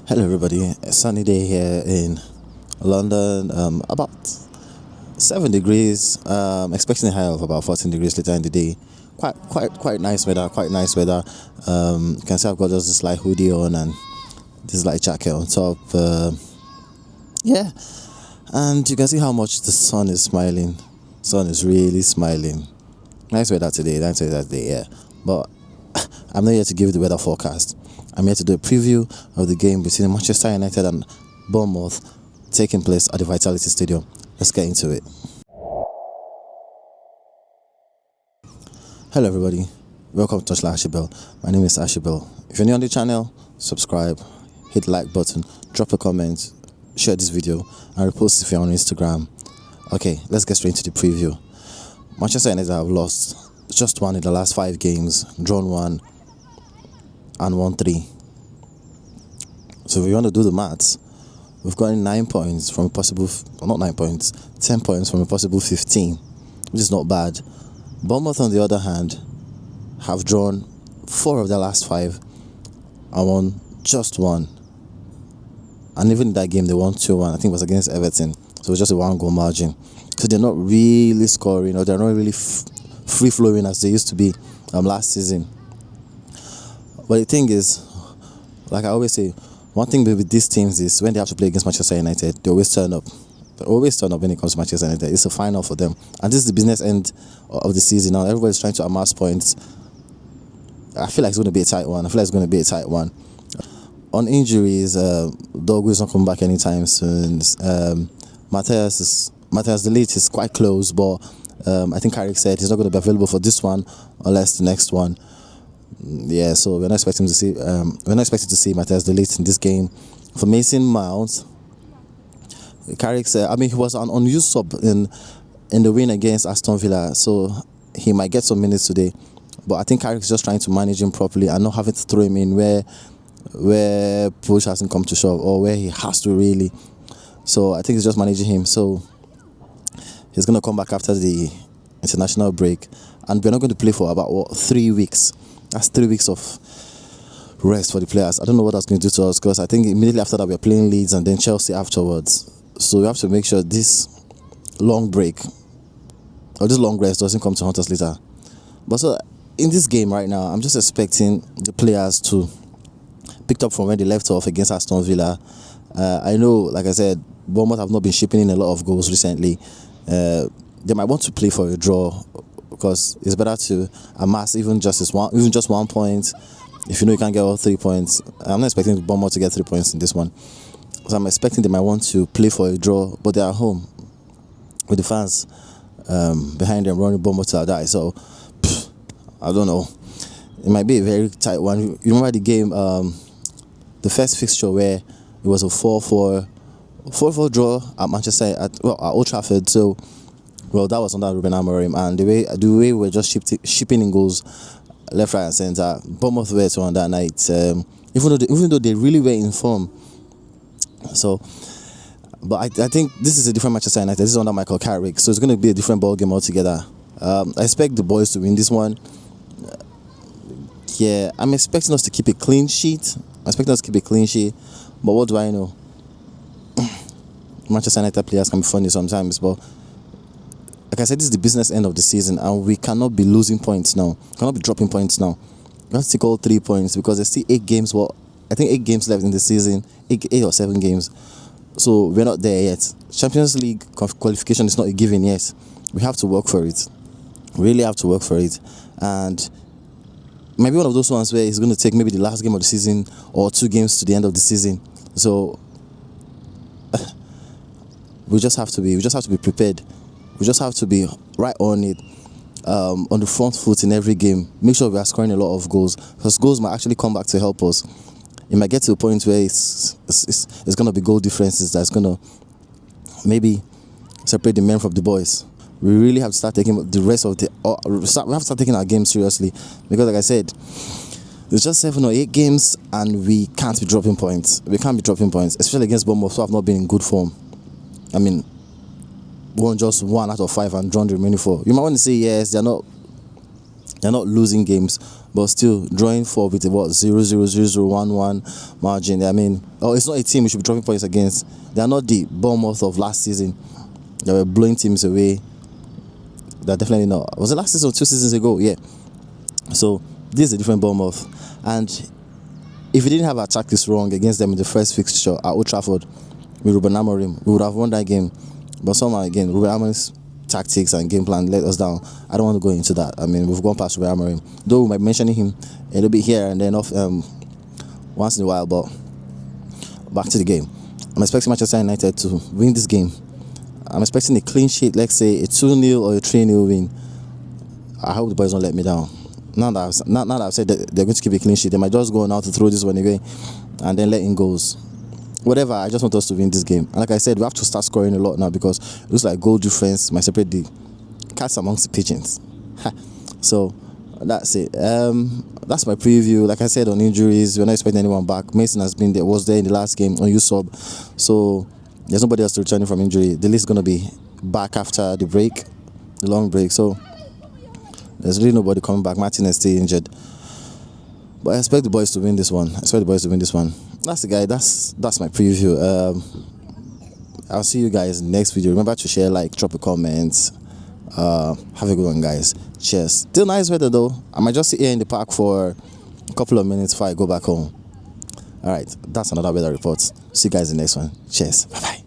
Hello everybody, a sunny day here in London, about 7 degrees, expecting a high of about 14 degrees later in the day. Quite nice weather, you can see I've got just this light hoodie on and this light jacket on top. Yeah, and you can see how much the sun is smiling. Sun is really smiling. Nice weather today, yeah. But I'm not here to give you the weather forecast. I'm here to do a preview of the game between Manchester United and Bournemouth taking place at the Vitality Stadium. Let's get into it. Hello everybody, welcome to TouchlineAshibel. My name is Ashibel. If you're new on the channel, subscribe, hit the like button, drop a comment, share this video, and repost if you're on Instagram. Okay, let's get straight into the preview. Manchester United have lost just one in the last 5 games, drawn 1 and won 3. So if you want to do the maths, we've gotten 9 points from a possible, not 9 points, 10 points from a possible 15, which is not bad. Bournemouth, on the other hand, have drawn 4 of their last 5 and won just 1. And even in that game, they won 2-1. I think it was against Everton. So it was just a 1-goal margin. So they're not really scoring, or they're not really free-flowing as they used to be last season. But the thing is, like I always say, one thing with these teams is when they have to play against Manchester United, they always turn up. They always turn up when it comes to Manchester United. It's a final for them. And this is the business end of the season now. Everybody's trying to amass points. I feel like it's going to be a tight one. On injuries, Dogu is not coming back anytime soon. Matthias De Ligt is quite close, but I think Carrick said he's not going to be available for this one unless the next one. Yeah, so we're not expecting to see Matthias De Ligt in this game. For Mason Mount, Carrick said, he was an unused sub in the win against Aston Villa, so he might get some minutes today. But I think Carrick's just trying to manage him properly and not having to throw him in where push hasn't come to shove or where he has to really. So I think he's just managing him. So he's going to come back after the international break, and we're not going to play for about 3 weeks. That's 3 weeks of rest for the players. I don't know what that's going to do to us, because I think immediately after that we're playing Leeds and then Chelsea afterwards. So we have to make sure this long break or this long rest doesn't come to haunt us later. But so in this game right now, I'm just expecting the players to pick up from where they left off against Aston Villa. I know, like I said, Bournemouth have not been shipping in a lot of goals recently. They might want to play for a draw, because it's better to amass even just 1 point. If you know you can't get all 3 points, I'm not expecting Bournemouth to get 3 points in this one. So I'm expecting they might want to play for a draw, but they're at home with the fans behind them running Bournemouth to die. So I don't know. It might be a very tight one. You remember the game, the first fixture where it was a 4-4 draw at Manchester at Old Trafford. So that was under Ruben Amorim, and the way we're just shipping in goals left, right, and centre. Bournemouth were on that night, even though they really were in form. So, but I think this is a different Manchester United. This is under Michael Carrick, so it's going to be a different ball game altogether. I expect the boys to win this one. Yeah, I'm expecting us to keep a clean sheet. But what do I know? Manchester United players can be funny sometimes, but like I said, this is the business end of the season, and we cannot be losing points now. We cannot be dropping points now. We have to take all 3 points, because there's still 8 games. Well, I think 8 games left in the season, 8 or 7 games. So we're not there yet. Champions League qualification is not a given yet. We have to work for it. Really have to work for it. And maybe one of those ones where it's going to take maybe the last game of the season or 2 games to the end of the season. So we just have to be prepared. We just have to be right on it, on the front foot in every game. Make sure we are scoring a lot of goals, because goals might actually come back to help us. It might get to a point where it's going to be goal differences that's going to maybe separate the men from the boys. We really have to start taking the rest of we have to start taking our game seriously, because like I said, there's just 7 or 8 games and we can't be dropping points. Especially against Bournemouth, who have not been in good form. Won just 1 out of 5 and drawn the remaining 4. You might want to say yes, they're not losing games, but still drawing 4 with a what 0-0-0-0-1-1 margin. I mean, it's not a team we should be dropping points against. They are not the Bournemouth of last season. They were blowing teams away. They're definitely not. Was it last season or 2 seasons ago? Yeah. So this is a different Bournemouth, and if we didn't have our tactics wrong against them in the first fixture at Old Trafford with Ruben Amorim, we would have won that game. But somehow again, Ruben Amorim's tactics and game plan let us down. I don't want to go into that. I mean, we've gone past Ruben Amorim, though we might be mentioning him a little bit here and then off once in a while. But back to the game. I'm expecting Manchester United to win this game. I'm expecting a clean sheet, let's say a 2-0 or a 3-0 win. I hope the boys don't let me down. Now that I've said that they're going to keep a clean sheet, they might just go now to throw this one away and then let in goals. Whatever, I just want us to win this game. And like I said, we have to start scoring a lot now because it looks like goal difference might separate the cats amongst the pigeons. So that's it. That's my preview. Like I said, on injuries, we're not expecting anyone back. Mason was there in the last game on sub, so there's nobody else to return from injury. The list is going to be back after the break, the long break. So there's really nobody coming back. Martin is still injured. But I expect the boys to win this one. That's the guy. That's my preview. I'll see you guys next video. Remember to share, like, drop a comment. Have a good one, guys. Cheers. Still nice weather though. I might just sit here in the park for a couple of minutes before I go back home. Alright, that's another weather report. See you guys in the next one. Cheers. Bye bye.